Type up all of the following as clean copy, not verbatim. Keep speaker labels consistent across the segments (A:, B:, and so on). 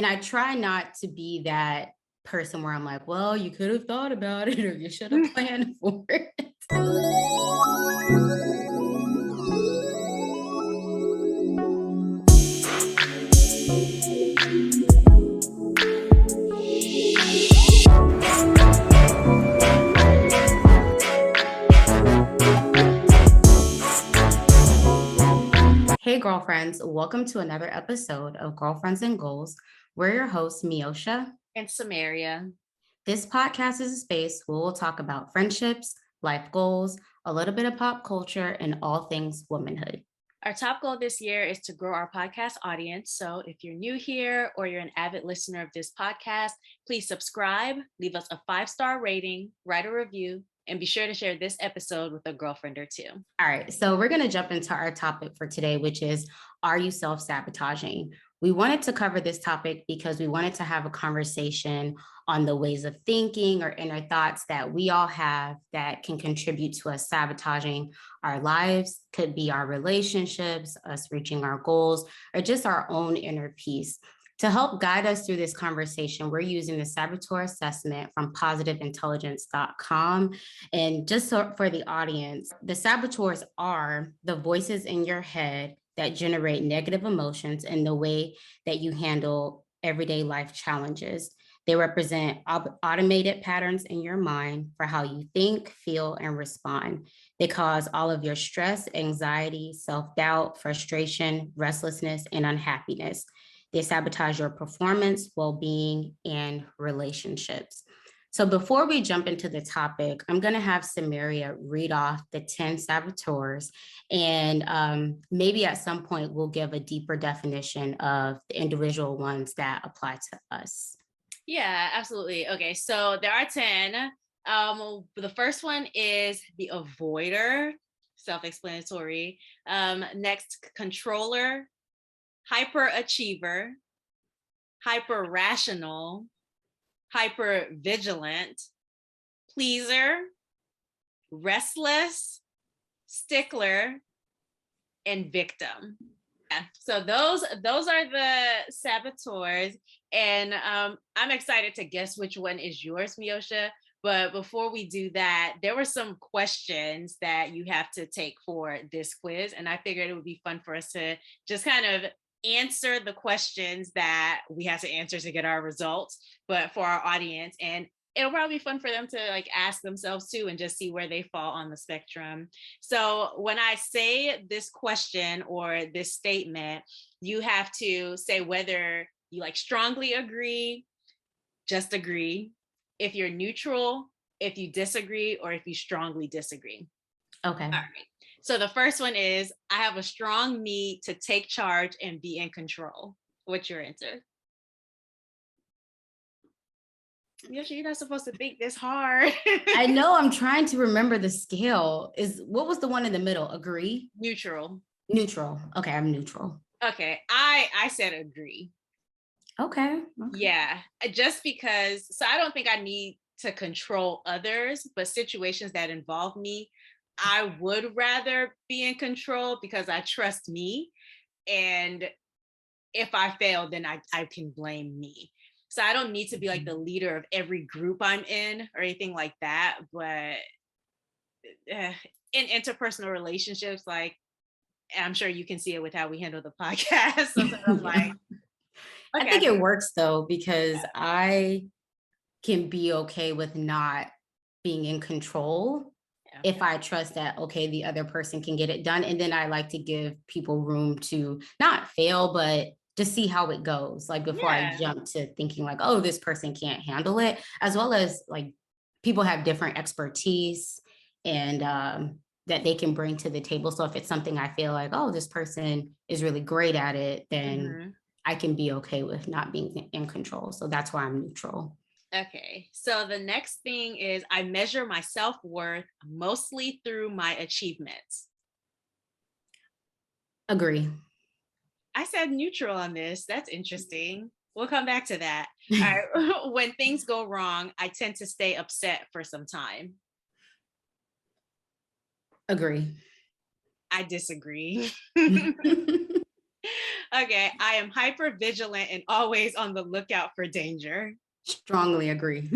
A: And I try not to be that person where I'm like, well, you could have thought about it or you should have planned for it. Hey, girlfriends, welcome to another episode of Girlfriends and Goals. We're your hosts, Miosha
B: and Samaria.
A: This podcast is a space where we'll talk about friendships, life goals, a little bit of pop culture, and all things womanhood.
B: Our top goal this year is to grow our podcast audience. So if you're new here or you're an avid listener of this podcast, please subscribe, leave us a 5-star rating, write a review, and be sure to share this episode with a girlfriend or two.
A: All right, so we're going to jump into our topic for today, which is, are you self-sabotaging? We wanted to cover this topic because we wanted to have a conversation on the ways of thinking or inner thoughts that we all have that can contribute to us sabotaging our lives. Could be our relationships, us reaching our goals, or just our own inner peace. To help guide us through this conversation, we're using the Saboteur assessment from positiveintelligence.com. And just so for the audience, the saboteurs are the voices in your head that generate negative emotions in the way that you handle everyday life challenges. They represent automated patterns in your mind for how you think, feel, and respond. They cause all of your stress, anxiety, self-doubt, frustration, restlessness, and unhappiness. They sabotage your performance, well-being, and relationships. So before we jump into the topic, I'm going to have Samaria read off the 10 saboteurs, and maybe at some point we'll give a deeper definition of the individual ones that apply to us.
B: Yeah, absolutely. Okay, so there are 10. The first one is the avoider, self-explanatory. Next, controller, hyperachiever, hyper-rational, hyper-vigilant, pleaser, restless, stickler, and victim. Yeah. So those are the saboteurs, and I'm excited to guess which one is yours, Miosha. But before we do that, there were some questions that you have to take for this quiz, and I figured it would be fun for us to just kind of answer the questions that we have to answer to get our results, but for our audience. And it'll probably be fun for them to like ask themselves too and just see where they fall on the spectrum. So when I say this question or this statement, you have to say whether you like strongly agree, just agree, if you're neutral, if you disagree, or if you strongly disagree.
A: Okay.
B: All right. So the first one is, I have a strong need to take charge and be in control. What's your answer? Yoshi, you're not supposed to think this hard.
A: I know, I'm trying to remember the scale. What was the one in the middle? Agree?
B: Neutral.
A: Neutral. Okay, I'm neutral.
B: Okay, I said agree.
A: Okay.
B: Yeah, just because, so I don't think I need to control others, but situations that involve me, I would rather be in control because I trust me. And if I fail, then I can blame me. So I don't need to be like the leader of every group I'm in or anything like that. But in interpersonal relationships, like, I'm sure you can see it with how we handle the podcast. Sometimes I'm like,
A: okay. I think it works though, because I can be okay with not being in control if I trust that, okay, the other person can get it done. And then I like to give people room to not fail, but just see how it goes. Like before I jump to thinking like, oh, this person can't handle it, as well as like people have different expertise and that they can bring to the table. So if it's something I feel like, oh, this person is really great at it, then I can be okay with not being in control. So that's why I'm neutral.
B: Okay, so the next thing is, I measure my self-worth mostly through my achievements.
A: Agree.
B: I said neutral on this. That's interesting. We'll come back to that. All right. When things go wrong, I tend to stay upset for some time.
A: Agree.
B: I disagree. Okay, I am hyper vigilant and always on the lookout for danger.
A: Strongly agree.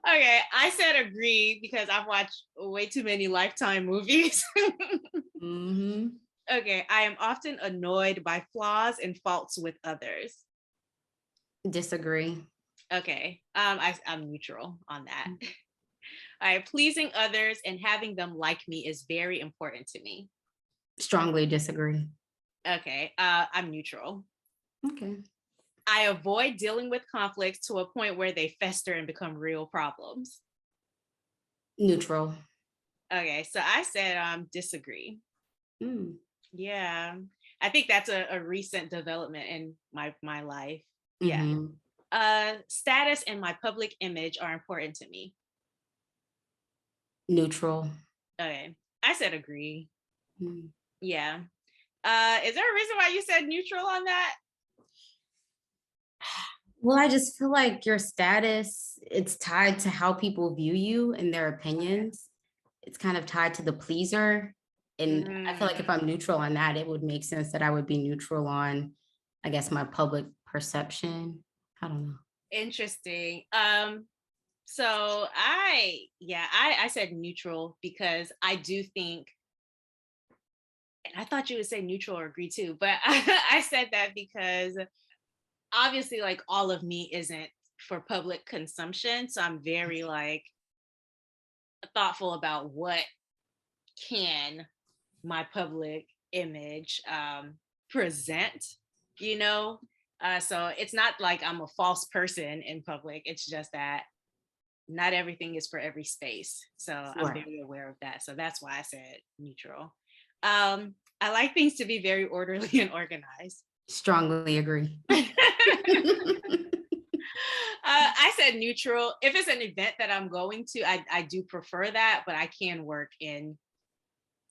B: Okay, I said agree because I've watched way too many Lifetime movies.
A: Hmm.
B: Okay, I am often annoyed by flaws and faults with others.
A: Disagree.
B: Okay, I'm neutral on that. All right, pleasing others and having them like me is very important to me.
A: Strongly disagree.
B: Okay, I'm neutral.
A: Okay.
B: I avoid dealing with conflicts to a point where they fester and become real problems.
A: Neutral.
B: Okay, so I said disagree.
A: Mm.
B: Yeah, I think that's a recent development in my life. Yeah.
A: Hmm.
B: Status and my public image are important to me.
A: Neutral.
B: Okay, I said agree.
A: Mm.
B: Yeah. Is there a reason why you said neutral on that?
A: Well, I just feel like your status, it's tied to how people view you and their opinions. It's kind of tied to the pleaser. And I feel like if
B: Mm,
A: I'm neutral on that, it would make sense that I would be neutral on, I guess, my public perception. I don't know.
B: interesting. So I said neutral because I do think, and I thought you would say neutral or agree too, but I said that because obviously like all of me isn't for public consumption. So I'm very like thoughtful about what can my public image present, you know? So it's not like I'm a false person in public. It's just that not everything is for every space. So I'm
A: Right.
B: very aware of that. So that's why I said neutral. I like things to be very orderly and organized.
A: Strongly agree.
B: I said neutral. If it's an event that I'm going to, I do prefer that, but I can work in,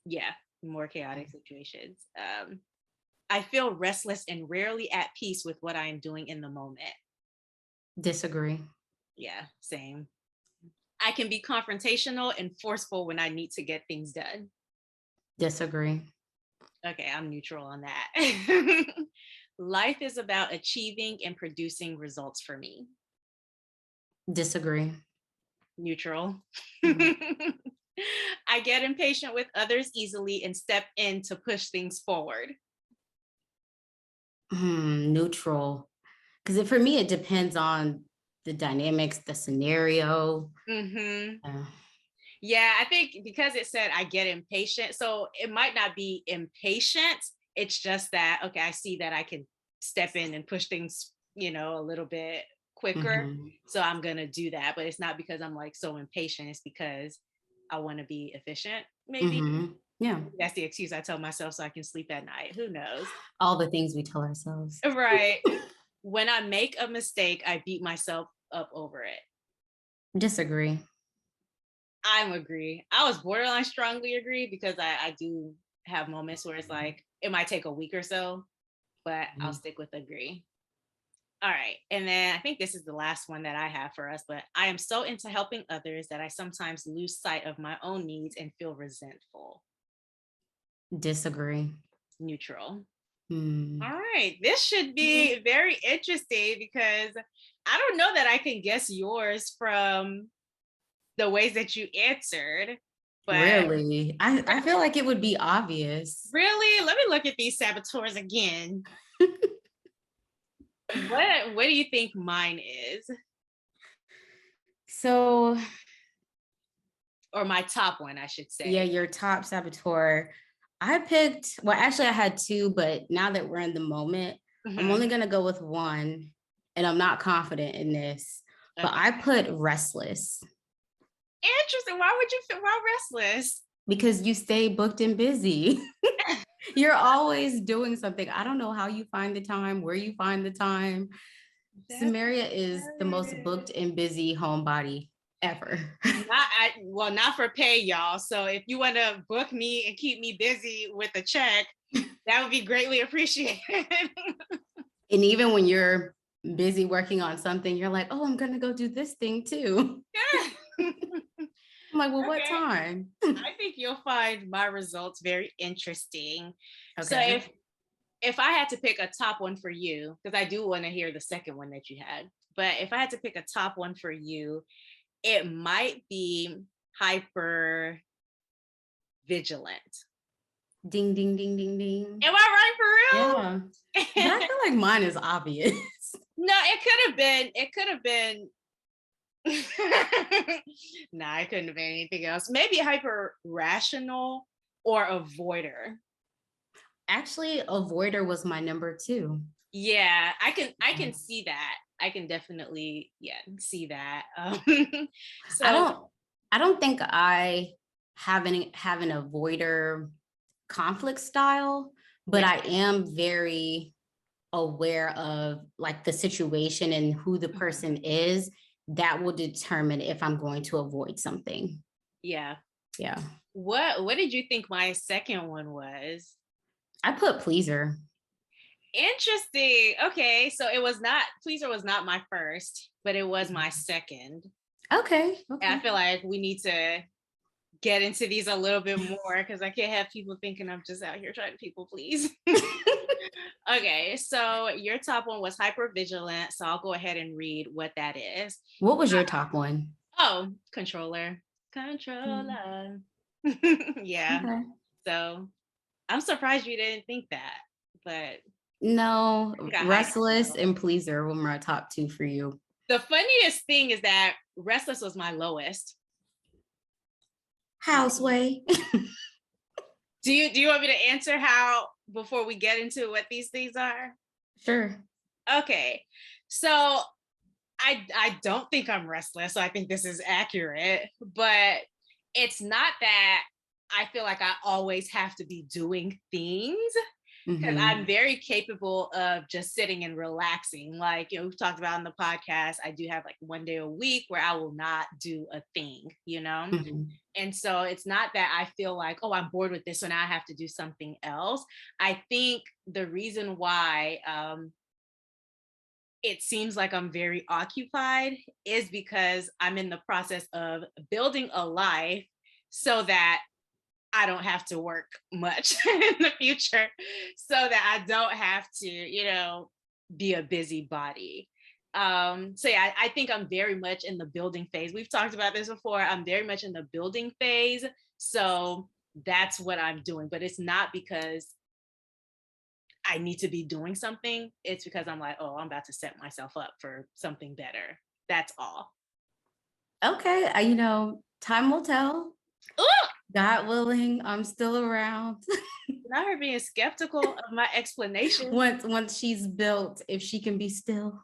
B: yeah, more chaotic situations. I feel restless and rarely at peace with what I am doing in the moment.
A: Disagree.
B: Yeah, same. I can be confrontational and forceful when I need to get things done.
A: Disagree.
B: Okay, I'm neutral on that. Life is about achieving and producing results for me.
A: Disagree.
B: Neutral.
A: Mm.
B: I get impatient with others easily and step in to push things forward.
A: Neutral. Because for me, it depends on the dynamics, the scenario.
B: Hmm.
A: Uh,
B: Yeah, I think because it said I get impatient, so it might not be impatient. It's just that, okay, I see that I can step in and push things, a little bit quicker.
A: mhm,
B: So I'm going to do that. But it's not because I'm like so impatient. It's because I want to be efficient, maybe.
A: mhm. Yeah.
B: That's the excuse I tell myself so I can sleep at night. Who knows?
A: All the things we tell ourselves.
B: Right. When I make a mistake, I beat myself up over it.
A: Disagree.
B: I'm agree. I was borderline strongly agree because I do have moments where it's like it might take a week or so, but I'll
A: Mhm.
B: stick with agree. All right. And then I think this is the last one that I have for us, but I am so into helping others that I sometimes lose sight of my own needs and feel resentful.
A: Disagree.
B: Neutral.
A: Hmm.
B: All right. This should be very interesting because I don't know that I can guess yours from the ways that you answered, but
A: Really? I feel like it would be obvious.
B: really, let me look at these saboteurs again. What do you think mine is?
A: So,
B: Or my top one, I should
A: yeah,
B: say.
A: your top saboteur. I picked, well, actually, I had two, but now that we're in the moment, I'm
B: Mhm.
A: only going to go with one, and I'm not confident in this, but
B: Okay.
A: I put restless
B: Interesting. Why would you feel why restless?
A: because you stay booked and busy. You're always doing something. I don't know how you find the time, where you find the time.
B: That's
A: Samaria is the most
B: hilarious.
A: booked and busy homebody ever.
B: Not for pay, y'all. So if you want to book me and keep me busy with a check, that would be greatly appreciated.
A: And even when you're busy working on something, you're like, oh, I'm going to go do this thing too. I'm like, well, what
B: Okay.
A: time?
B: I think you'll find my results very interesting. So
A: Okay.
B: if I had to pick a top one for you, because I do want to hear the second one that you had, but if I had to pick a top one for you, it might be hyper vigilant.
A: Ding, ding, ding, ding, ding.
B: Am I
A: Yeah.
B: right for
A: But I
B: real?
A: feel like mine is obvious.
B: No, it could have been. It could have been. Nah, it couldn't have been anything else. Maybe hyper rational or avoider.
A: Actually, avoider was my number two.
B: Yeah, I
A: Yeah.
B: can see that. I can definitely see that.
A: I
B: So
A: don't I don't think I have an avoider conflict style, but
B: yeah,
A: I am very aware of like the situation and who the
B: mhm,
A: person is that will determine if I'm going to avoid something.
B: yeah.
A: Yeah.
B: What did you think my second one was?
A: I put pleaser.
B: Interesting. Okay, so it was not pleaser was not my first, but it was my second.
A: Okay.
B: And I
A: Okay.
B: feel like we need to get into these a little bit more because I can't have people thinking I'm just out here trying to people please. Okay, so your top one was hyper vigilant. So I'll go ahead and read what that is.
A: What was your top one?
B: Oh, controller.
A: Mm,
B: Controller. Yeah.
A: okay.
B: So I'm surprised you didn't think that, but I
A: No,
B: think I hide
A: restless
B: control.
A: and pleaser were my top two for you.
B: The funniest thing is that restless was my lowest.
A: Houseway.
B: Do you want me to answer how before we get into what these things are?
A: Sure.
B: Okay. So I don't think I'm restless, so I think this is accurate, but it's not that I feel like I always have to be doing things because I'm
A: Hmm.
B: very capable of just sitting and relaxing. Like, we've talked about in the podcast, I do have like one day a week where I will not do a thing, you know?
A: Hmm.
B: And so it's not that I feel like, oh, I'm bored with this, so now I have to do something else. I think the reason why it seems like I'm very occupied is because I'm in the process of building a life so that I don't have to work much in the future, so that I don't have to, be a busybody. So yeah, I think I'm very much in the building phase. We've talked about this before. I'm very much in the building phase. So that's what I'm doing. But it's not because I need to be doing something. It's because I'm like, oh, I'm about to set myself up for something better. That's all.
A: Okay. Time will tell.
B: Ooh,
A: God willing, I'm still around.
B: not her being skeptical of my explanation.
A: once she's built, if she can be still.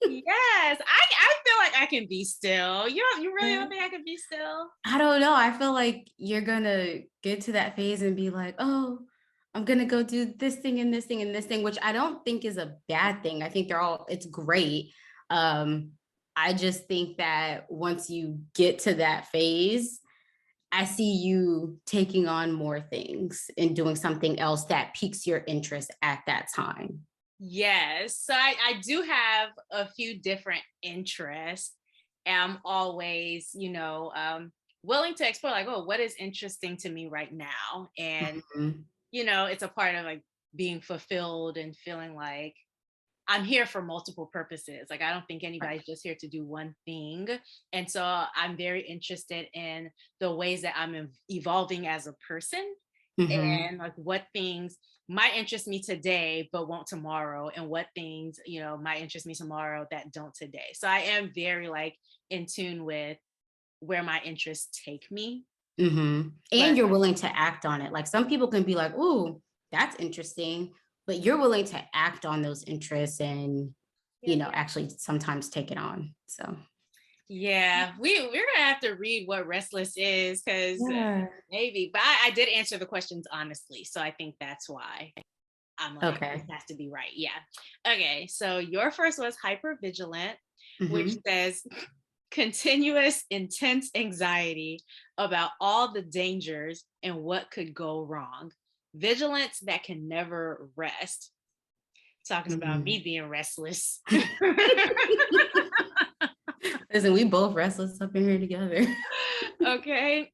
B: Yes, I feel like I can be still. You really
A: Yeah.
B: don't think I can be still?
A: I don't know. I feel like you're gonna get to that phase and be like, oh, I'm gonna go do this thing and this thing and this thing, which I don't think is a bad thing. I think it's great. Um, I just think that once you get to that phase, I see you taking on more things and doing something else that piques your interest at that time.
B: Yes. So I do have a few different interests. And I'm always, willing to explore like, oh, what is interesting to me right now? And,
A: Mhm.
B: it's a part of like being fulfilled and feeling like I'm here for multiple purposes. Like, I don't think anybody's just here to do one thing. And so I'm very interested in the ways that I'm evolving as a person
A: Mhm.
B: and like what things might interest me today but won't tomorrow, and what things might interest me tomorrow that don't today. So I am very like in tune with where my interests take me.
A: Mhm.
B: But
A: And you're willing to act on it. Like some people can be like, "Ooh, that's interesting," but you're willing to act on those interests and,
B: yeah,
A: actually sometimes take it on. So,
B: yeah, we're gonna have to read what restless is because
A: yeah.
B: maybe, but I did answer the questions honestly, so I think that's why I'm like, this
A: Okay.
B: has to be right. Yeah. Okay. So your first was hyper vigilant, which
A: Mhm.
B: says continuous intense anxiety about all the dangers and what could go wrong. Vigilance that can never rest. Talking about
A: Mhm.
B: me being restless.
A: Listen, we both restless up in here together.
B: Okay.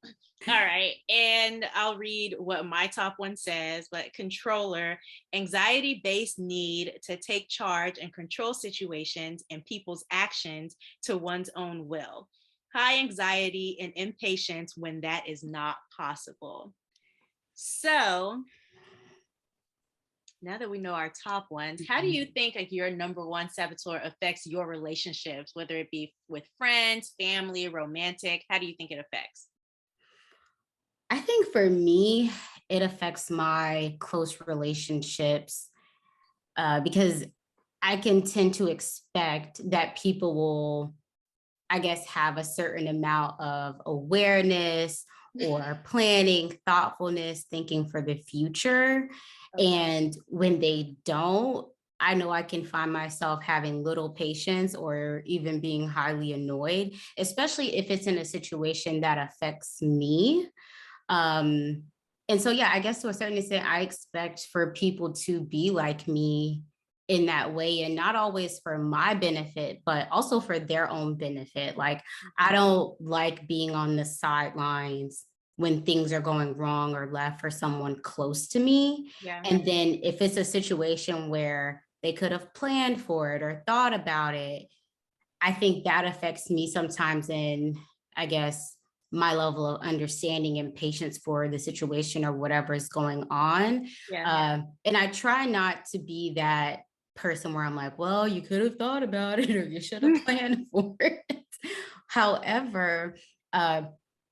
B: All right. And I'll read what my top one says, but controller, anxiety-based need to take charge and control situations and people's actions to one's own will. High anxiety and impatience when that is not possible. So now that we know our top ones, how do you think like your number one saboteur affects your relationships, whether it be with friends, family, romantic? How do you think it affects?
A: I think for me, it affects my close relationships because I can tend to expect that people will, I guess, have a certain amount of awareness or planning, thoughtfulness, thinking for the future.
B: Okay.
A: And when they don't, I know I can find myself having little patience or even being highly annoyed, especially if it's in a situation that affects me. Um, and so, yeah, I guess to a certain extent, I expect for people to be like me in that way, and not always for my benefit, but also for their own benefit. Like, I
B: Mhm.
A: don't like being on the sidelines when things are going wrong or left for someone close to me.
B: Yeah.
A: And then if it's a situation where they could have planned for it or thought about it, I think that affects me sometimes in, I guess, my level of understanding and patience for the situation or whatever is going on.
B: Yeah.
A: And I try not to be that person where I'm like, well, you could have thought about it or you should have planned for it. However, uh,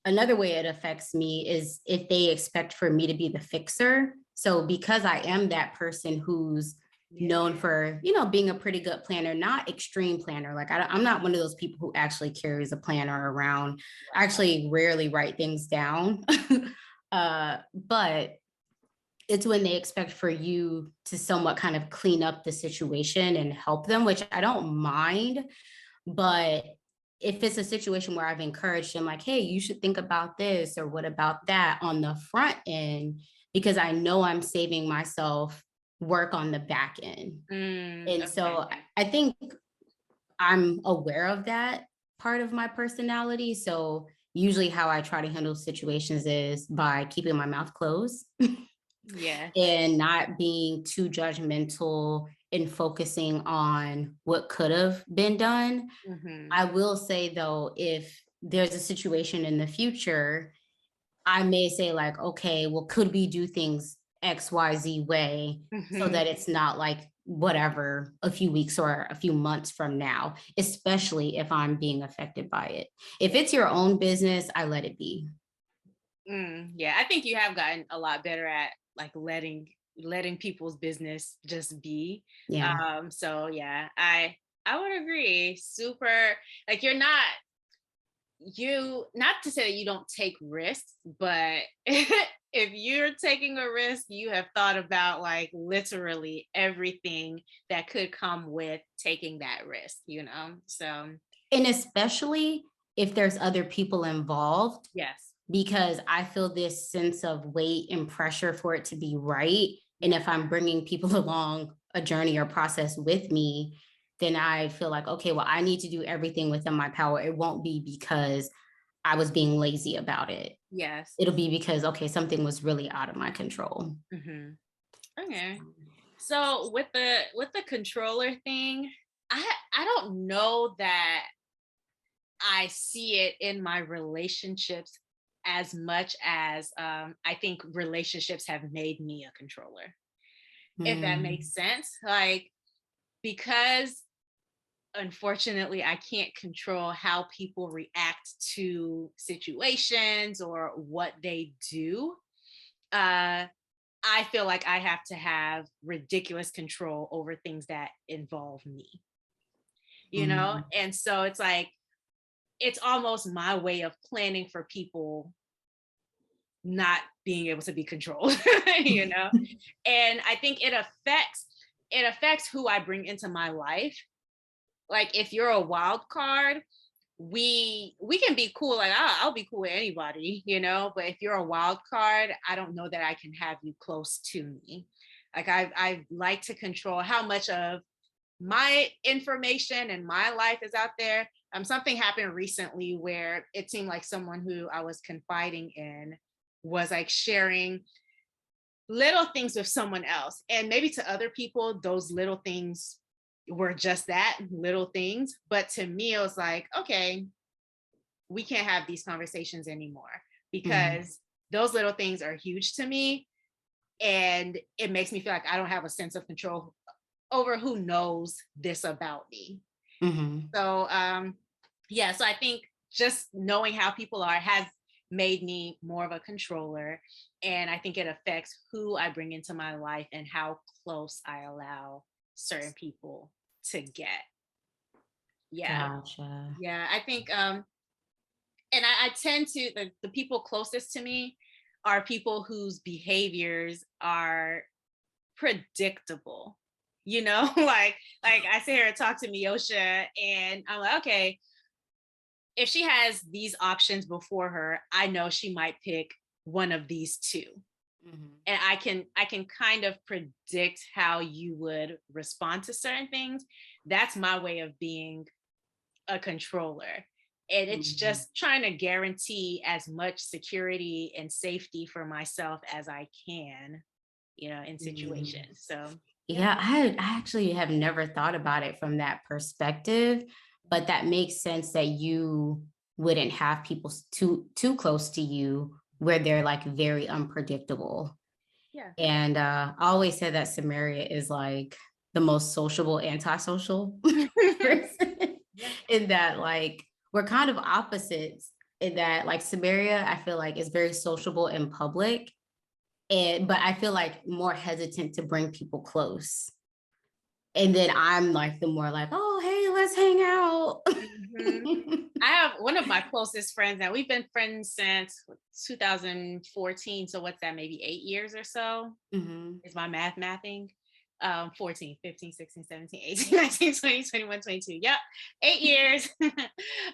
A: another way it affects me is if they expect for me to be the fixer. So because I am that person who's
B: Yeah.
A: known for, you know, being a pretty good planner, not extreme planner. Like I'm not one of those people who actually carries a planner around. I
B: Right.
A: actually rarely write things down. But it's when they expect for you to somewhat kind of clean up the situation and help them, which I don't mind. But if it's a situation where I've encouraged them, like, hey, you should think about this or what about that on the front end, because I know I'm saving myself work on the back end. And
B: Okay.
A: so I think I'm aware of that part of my personality. So usually how I try to handle situations is by keeping my mouth closed
B: Yeah.
A: and not being too judgmental and focusing on what could have been done.
B: Hmm.
A: I will say though, if there's a situation in the future, I may say like, okay, well, could we do things XYZ way so
B: Hmm.
A: that it's not like whatever a few weeks or a few months from now, especially if I'm being affected by it. If it's your own business, I let it be.
B: Yeah, I think you have gotten a lot better at like letting people's business just be.
A: Yeah.
B: So yeah, I would agree. Super, like you're not you not to say that you don't take risks, but if you're taking a risk, you have thought about like literally everything that could come with taking that risk, you know? So,
A: And especially if there's other people involved,
B: yes.
A: because I feel this sense of weight and pressure for it to be right. And
B: Yeah.
A: if I'm bringing people along a journey or process with me, then I feel like, okay, well, I need to do everything within my power. It won't be because I was being lazy about it.
B: Yes.
A: It'll be because, okay, something was really out of my control.
B: Hmm. Okay. So with the controller thing, I don't know that I see it in my relationships as much as I think relationships have made me a controller, if that
A: Mm,
B: makes sense. Like, because unfortunately, I can't control how people react to situations or what they do. Uh, I feel like I have to have ridiculous control over things that involve me, you know?
A: mm,
B: And so it's like, it's almost my way of planning for people not being able to be controlled, you know? And I think it affects who I bring into my life. Like if you're a wild card, we can be cool, like I'll be cool with anybody, you know, but if you're a wild card, I don't know that I can have you close to me. Like I like to control how much of my information and my life is out there. something happened recently where it seemed like someone who I was confiding in was like sharing little things with someone else. And maybe to other people, those little things were just that, little things. But to me, it was like, okay, we can't have these conversations anymore
A: Mhm.
B: because those little things are huge to me. And it makes me feel like I don't have a sense of control over who knows this about me.
A: Mhm.
B: So yeah, so I think just knowing how people are has made me more of a controller. And I think it affects who I bring into my life and how close I allow certain people to get. Yeah.
A: Gotcha.
B: Yeah. I think and I tend to the people closest to me are people whose behaviors are predictable. You know, like I sit here and talk to Miosha and I'm like, okay, if she has these options before her, I know she might pick one of these two.
A: Mhm.
B: And I can kind of predict how you would respond to certain things. That's my way of being a controller. And it's
A: Mhm.
B: just trying to guarantee as much security and safety for myself as I can, in
A: Mhm.
B: situations. So, yeah.
A: Yeah, I actually have never thought about it from that perspective, but that makes sense that you wouldn't have people too close to you where they're like very unpredictable.
B: Yeah.
A: And I always say that Samaria is like the most sociable antisocial person
B: Yeah.
A: in that like we're kind of opposites in that like Samaria, I feel like is very sociable in public. And but I feel like more hesitant to bring people close. And then I'm like the more like, oh hey, let's hang out.
B: Mhm. I have one of my closest friends now. We've been friends since 2014. So what's that, maybe 8 years or so?
A: Mhm.
B: Is my mathing? 14, 15, 16, 17, 18, 19, 20, 21, 22. Yep. 8 years.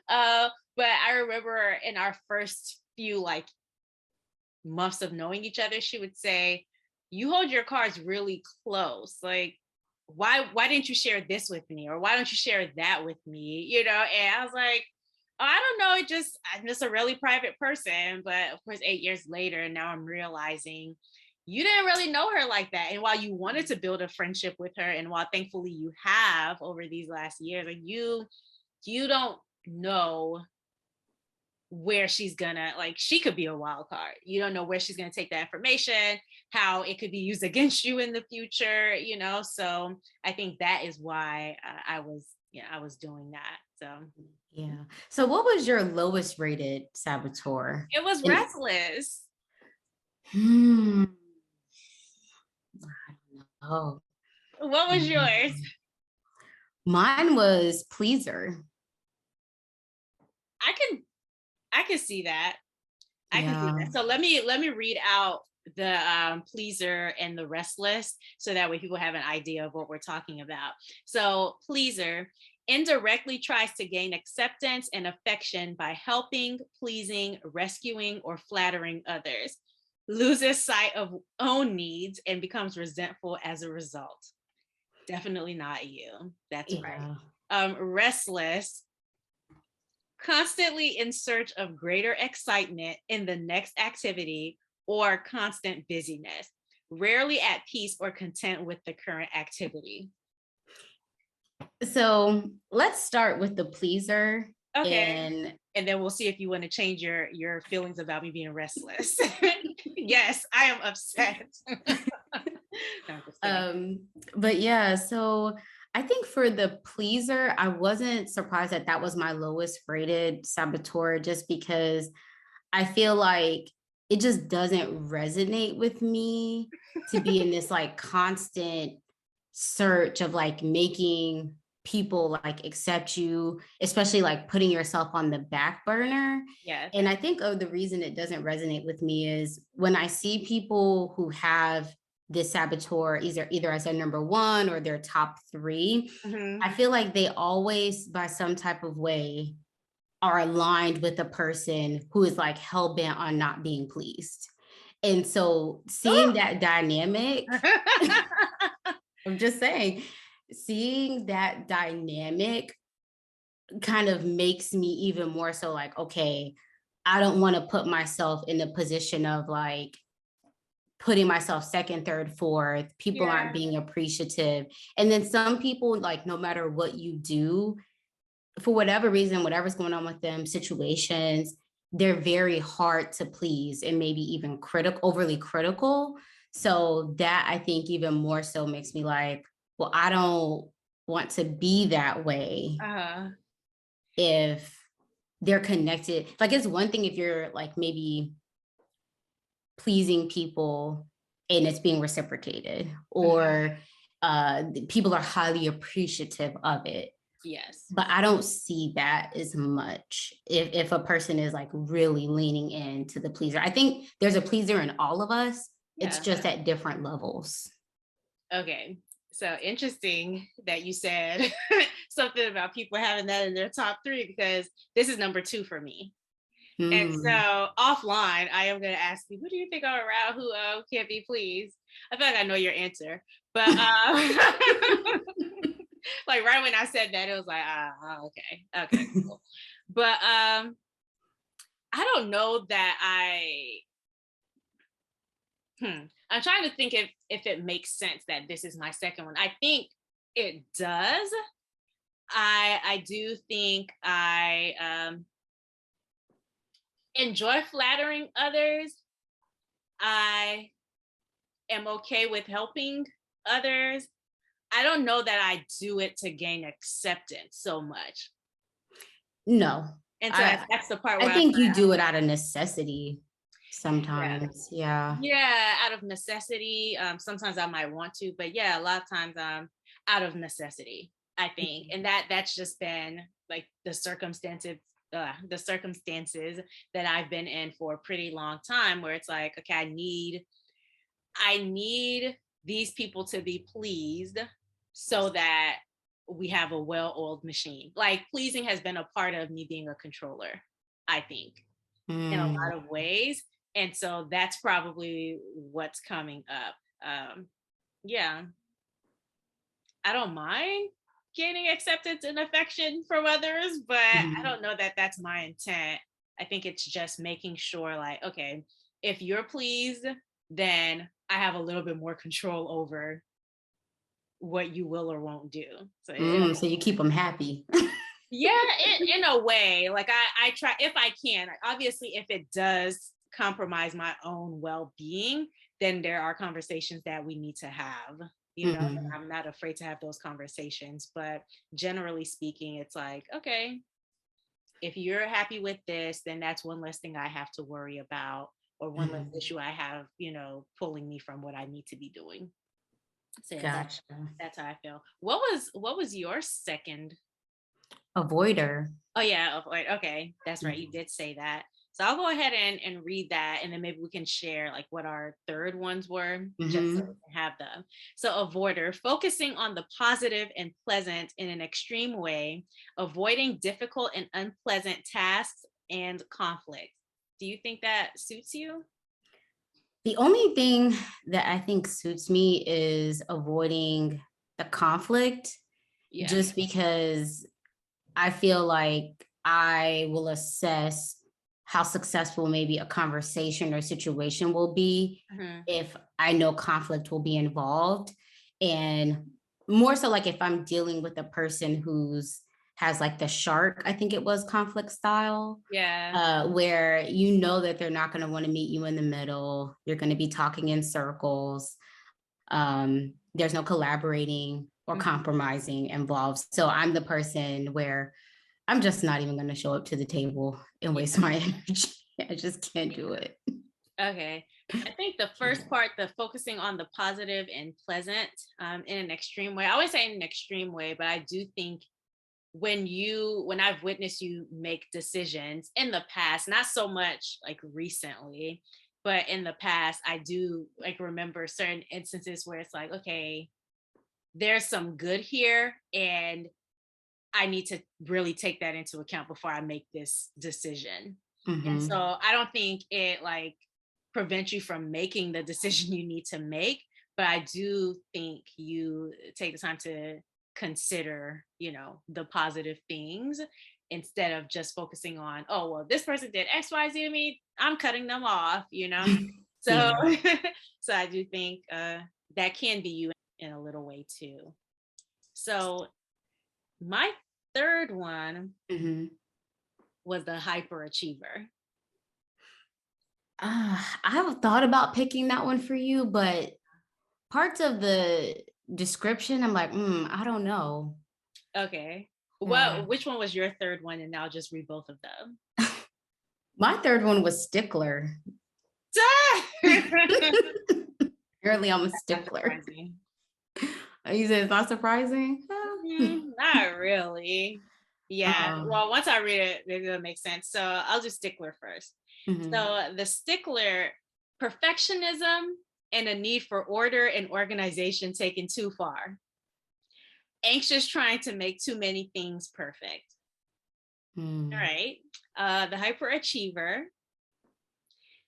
B: But I remember in our first few like months of knowing each other, she would say, "You hold your cards really close. Like, why didn't you share this with me? Or why don't you share that with me?" And I was like, "Oh, I don't know. I'm just a really private person." But of course, 8 years later, now I'm realizing you didn't really know her like that. And while you wanted to build a friendship with her, and while thankfully you have over these last years, like you don't know where she's gonna, like, she could be a wild card. You don't know where she's gonna take that information, how it could be used against you in the future. So I think that is why I was doing that. So
A: Yeah. So what was your lowest rated saboteur?
B: it was
A: And
B: Restless.
A: hmm, I don't know.
B: What was yours?
A: Mine was pleaser.
B: I can see that. I can see
A: Yeah.
B: that. So let me read out the pleaser and the restless so that way people have an idea of what we're talking about. So pleaser indirectly tries to gain acceptance and affection by helping, pleasing, rescuing, or flattering others. Loses sight of own needs and becomes resentful as a result. Definitely not you. That's right.
A: Yeah.
B: Restless, constantly in search of greater excitement in the next activity or constant busyness, rarely at peace or content with the current activity.
A: So let's start with the pleaser.
B: Okay.
A: And
B: And then we'll see if you want to change your feelings about me being restless. Yes, I am upset. No, I'm just kidding.
A: um, but yeah, so I think for the pleaser, I wasn't surprised that that was my lowest rated saboteur just because I feel like it just doesn't resonate with me to be in this like constant search of like making people like accept you, especially like putting yourself on the back burner.
B: Yes.
A: And I think the reason it doesn't resonate with me is when I see people who have this saboteur either as their number one or their top three,
B: Mhm.
A: I feel like they always, by some type of way, are aligned with a person who is like hell bent on not being pleased. And so seeing that dynamic, I'm just saying, seeing that dynamic kind of makes me even more so like, okay, I don't want to put myself in the position of like putting myself second, third, fourth. People aren't
B: Yeah.
A: being appreciative. And then some people, like, no matter what you do, for whatever reason, whatever's going on with them, situations, they're very hard to please and maybe even critical, overly critical. So that I think even more so makes me like, well, I don't want to be that way
B: Uh-huh.
A: if they're connected. Like it's one thing if you're like maybe pleasing people and it's being reciprocated,
B: Mhm.
A: or people are highly appreciative of it.
B: Yes.
A: But I don't see that as much if a person is like really leaning into the pleaser. I think there's a pleaser in all of us. It's
B: Yeah.
A: just at different levels.
B: Okay. So interesting that you said something about people having that in their top three, because this is number two for me. And
A: Mm.
B: so offline, I am going to ask you, who do you think are around who can't be pleased? I feel like I know your answer, but like right when I said that, it was like, okay, okay, cool. But I don't know that I'm trying to think if it makes sense that this is my second one. I think it does. I do think I enjoy flattering others. I am okay with helping others. I don't know that I do it to gain acceptance so much.
A: No,
B: And so
A: I
B: that's the part
A: I
B: where I'm
A: think you
B: like,
A: do it out of necessity
B: yeah,
A: sometimes. Yeah.
B: yeah, out of necessity. Sometimes I might want to, but yeah, a lot of times out of necessity, I think. And that's just been like the circumstances that I've been in for a pretty long time, where it's like, okay, I need these people to be pleased so that we have a well-oiled machine. Like pleasing has been a part of me being a controller, I think, in a
A: Mm.
B: lot of ways. And so that's probably what's coming up. Yeah, I don't mind gaining acceptance and affection from others, but I
A: Mhm.
B: don't know that that's my intent. I think it's just making sure, like, okay, if you're pleased, then I have a little bit more control over what you will or won't do. So
A: So you keep them happy.
B: yeah, in a way, like I try if I can. Obviously, if it does compromise my own well-being, then there are conversations that we need to have. You know, and
A: Mhm.
B: I'm not afraid to have those conversations. But generally speaking, it's like, okay, if you're happy with this, then that's one less thing I have to worry about, or one less
A: Mhm.
B: issue I have, pulling me from what I need to be doing. So yeah,
A: Gotcha.
B: that's how I feel. What was your second?
A: Avoider.
B: Oh yeah, oh, wait, okay, that's right. You
A: Mhm.
B: did say that. So I'll go ahead and read that, and then maybe we can share like what our third ones were, just so we
A: Mhm.
B: can have them. So avoider, focusing on the positive and pleasant in an extreme way, avoiding difficult and unpleasant tasks and conflict. Do you think that suits you?
A: The only thing that I think suits me is avoiding the conflict,
B: Yeah.
A: just because I feel like I will assess how successful maybe a conversation or situation will be
B: Mhm.
A: if I know conflict will be involved. And more so like if I'm dealing with a person who's has like the shark, I think it was conflict style,
B: Yeah.
A: where you know that they're not going to want to meet you in the middle. You're going to be talking in circles. There's no collaborating or
B: Mhm.
A: compromising involved. So I'm the person where I'm just not even going to show up to the table and
B: Yeah.
A: waste my energy. I just can't do it.
B: Okay. I think the first part, the focusing on the positive and pleasant in an extreme way. I always say in an extreme way, but I do think when I've witnessed you make decisions in the past, not so much like recently, but in the past, I do like remember certain instances where it's like, okay, there's some good here, and I need to really take that into account before I make this decision. And so
A: Mm-hmm.
B: I don't think it like prevents you from making the decision you need to make, but I do think you take the time to consider, the positive things instead of just focusing on, oh, well, this person did XYZ to me, I'm cutting them off. So,
A: Yeah.
B: so I do think that can be you in a little way too. So my third one
A: Hmm.
B: was the hyperachiever.
A: I've thought about picking that one for you, but parts of the description, I'm like, I don't know.
B: Okay.
A: Yeah.
B: Well, which one was your third one? And I'll just read both of them.
A: My third one was stickler. Apparently, I'm a
B: That's not
A: stickler.
B: surprising.
A: You said it's not surprising?
B: Not really. Yeah.
A: Um,
B: Well, once I read it, maybe it'll make sense. So I'll do stickler first.
A: mhm.
B: So the stickler, perfectionism and a need for order and organization taken too far. Anxious trying to make too many things perfect. All
A: Mm.
B: right. The hyperachiever,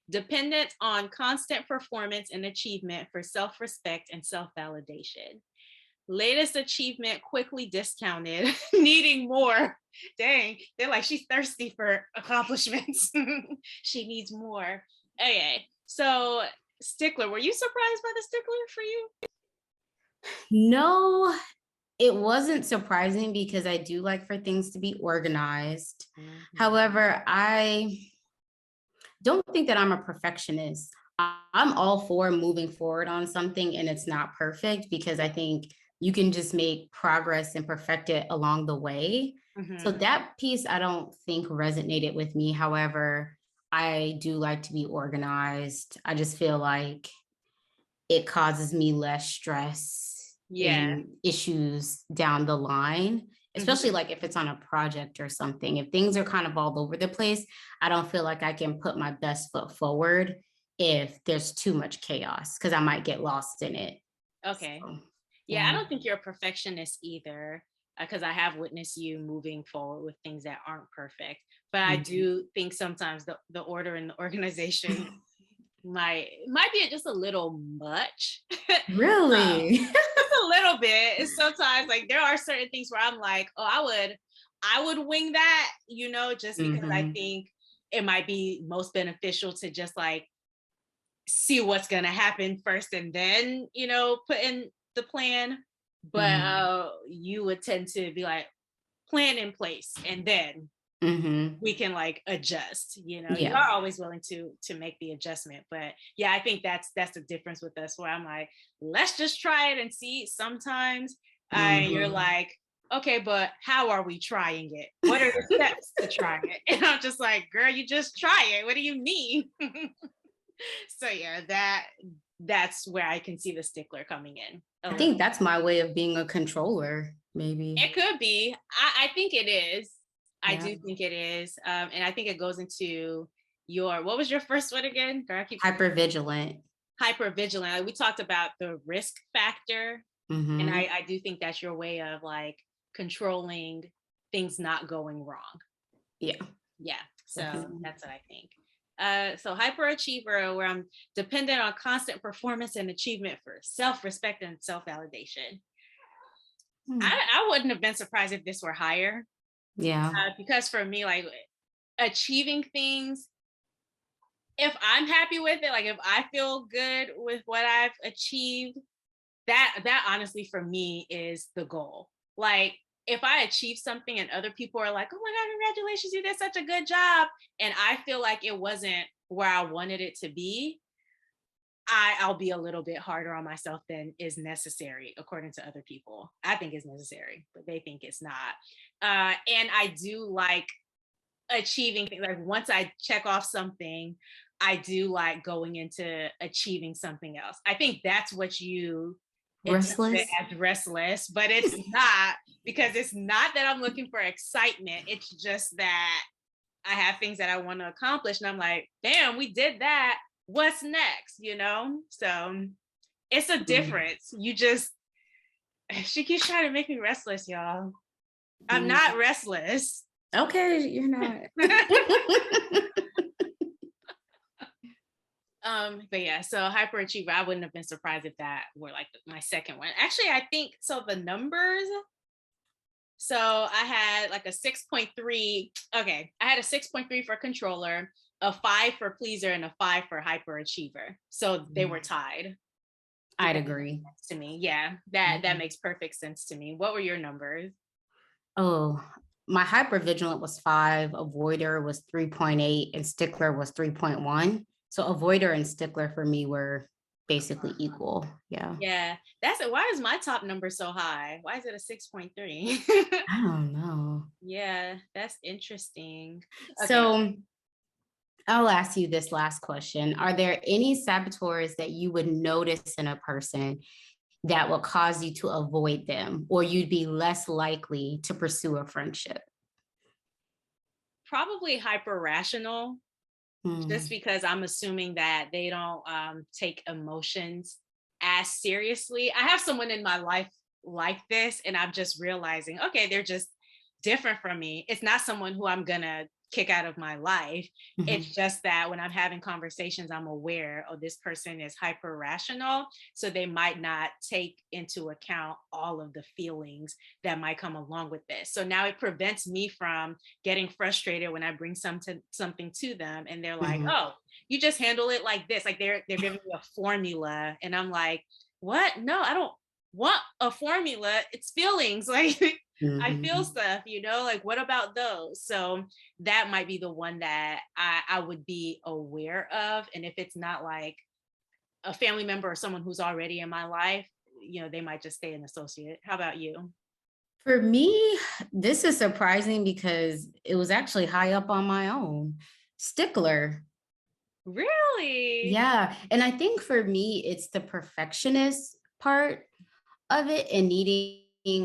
B: dependent on constant performance and achievement for self-respect and self-validation. Latest achievement quickly discounted, needing more. Dang, they're like, she's thirsty for accomplishments. She needs more. Okay, so stickler, were you surprised by the stickler for you?
A: No, it wasn't surprising because I do like for things to be organized.
B: Mhm.
A: However, I don't think that I'm a perfectionist. I'm all for moving forward on something and it's not perfect because I think you can just make progress and perfect it along the way. So
B: Mhm.
A: that piece I don't think resonated with me. However, I do like to be organized. I just feel like it causes me less stress
B: Yeah.
A: and issues down the line, especially
B: Mhm.
A: like if it's on a project or something. If things are kind of all over the place, I don't feel like I can put my best foot forward if there's too much chaos because I might get lost in it.
B: Okay.
A: So,
B: Yeah, I
A: yeah.
B: don't think you're a perfectionist either, because I have witnessed you moving forward with things that aren't perfect. But I
A: Mhm.
B: do think sometimes the order and the organization might be just a little much.
A: Really?
B: Just a little bit. It's sometimes like there are certain things where I'm like, oh, I would wing that, just because I
A: Hmm.
B: think it might be most beneficial to just like see what's gonna happen first and then, put in the plan. But
A: Hmm.
B: you would tend to be like, plan in place and then
A: Hmm.
B: we can like adjust. You
A: Yeah.
B: are always willing to make the adjustment, but yeah, I think that's the difference with us, where I'm like, let's just try it and see. Sometimes you're
A: Hmm.
B: like, okay, but how are we trying it? What are the steps to try it? And I'm just like, girl, you just try it, what do you mean? So yeah, that's where I can see the stickler coming in a
A: I
B: little.
A: think that's my way of being a controller, maybe.
B: It could be. I think it is. I
A: Yeah.
B: do think it is. And I think it goes into what was your first one again? Girl, I keep
A: Hyper
B: forgetting.
A: vigilant.
B: Hyper vigilant. Like, we talked about the risk factor. And
A: Hmm.
B: I do think that's your way of like controlling things not going wrong.
A: Yeah,
B: Yeah. So
A: definitely.
B: that's what I think. So hyperachiever, where I'm dependent on constant performance and achievement for self-respect and self-validation.
A: Hmm.
B: I wouldn't have been surprised if this were higher,
A: Yeah.
B: because for me, like, achieving things, if I'm happy with it, like if I feel good with what I've achieved, that honestly for me is the goal. Like, if I achieve something and other people are like, oh my God, congratulations, you did such a good job, and I feel like it wasn't where I wanted it to be, I'll be a little bit harder on myself than is necessary according to other people. I think it's necessary, but they think it's not. And I do like achieving things. Like, once I check off something, I do like going into achieving something else. I think that's what you interpret
A: Restless.
B: as restless, but it's not, because it's not that I'm looking for excitement. It's just that I have things that I want to accomplish. And I'm like, damn, we did that. What's next? So it's a
A: Mm.
B: difference. She keeps trying to make me restless, y'all. I'm
A: Mm.
B: not restless.
A: Okay, you're not.
B: But yeah, so hyperachiever, I wouldn't have been surprised if that were like my second one. Actually, I think so. The numbers. So I had like a 6.3. Okay, I had a 6.3 for controller, a 5 for pleaser, and a 5 for hyperachiever. So they were tied.
A: I'd
B: Even though that
A: agree.
B: makes sense to me. Yeah, that
A: Mhm.
B: makes perfect sense to me. What were your numbers?
A: Oh, my hypervigilant was 5, avoider was 3.8, and stickler was 3.1. So avoider and stickler for me were basically equal. Yeah.
B: Yeah, that's it. Why is my top number so high? Why is it a 6.3?
A: I don't know.
B: Yeah, that's interesting. Okay.
A: So I'll ask you this last question. Are there any saboteurs that you would notice in a person that will cause you to avoid them, or you'd be less likely to pursue a friendship?
B: Probably hyper rational, just
A: Hmm.
B: because I'm assuming that they don't take emotions as seriously. I have someone in my life like this, and I'm just realizing, okay, they're just different from me. It's not someone who I'm gonna kick out of my life. It's
A: Mhm.
B: just that when I'm having conversations, I'm aware, oh, this person is hyper rational. So they might not take into account all of the feelings that might come along with this. So now it prevents me from getting frustrated when I bring something to them and they're like,
A: Mhm.
B: "Oh, you just handle it like this." Like they're giving me a formula and I'm like, "What? No, I don't want a formula. It's feelings." Like I feel
A: Mhm.
B: stuff, like what about those? So that might be the one that I would be aware of. And if it's not like a family member or someone who's already in my life, they might just stay an associate. How about you?
A: For me, this is surprising because it was actually high up on my own. Stickler.
B: Really?
A: Yeah. And I think for me, it's the perfectionist part of it and needing,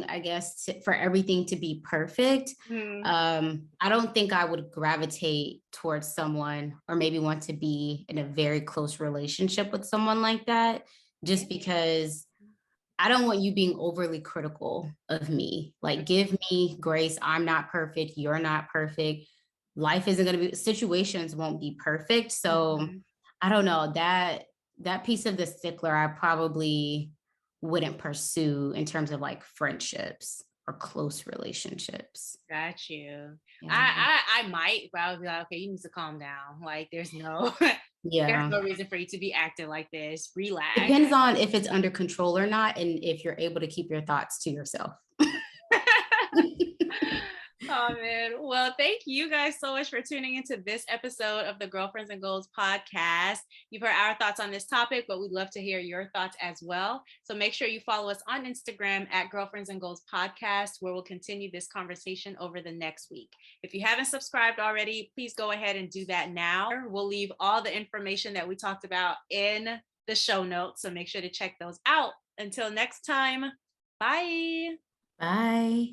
A: I guess, for everything to be perfect.
B: Hmm.
A: I don't think I would gravitate towards someone or maybe want to be in a very close relationship with someone like that, just because I don't want you being overly critical of me. Like, give me grace. I'm not perfect. You're not perfect. Life isn't going to be, situations won't be perfect. So
B: Mhm.
A: I don't know that piece of the stickler, I probably wouldn't pursue in terms of like friendships or close relationships.
B: Got you.
A: Yeah.
B: I might, but I would be like, okay, you need to calm down. Like, there's no, there's
A: Yeah.
B: no reason for you to be acting like this. Relax.
A: Depends on if it's under control or not, and if you're able to keep your thoughts to yourself.
B: Oh man. Well, thank you guys so much for tuning into this episode of the Girlfriends and Goals podcast. You've heard our thoughts on this topic, but we'd love to hear your thoughts as well. So make sure you follow us on Instagram at Girlfriends and Goals podcast, where we'll continue this conversation over the next week. If you haven't subscribed already, please go ahead and do that now. We'll leave all the information that we talked about in the show notes. So make sure to check those out. Until next time, bye.
A: Bye.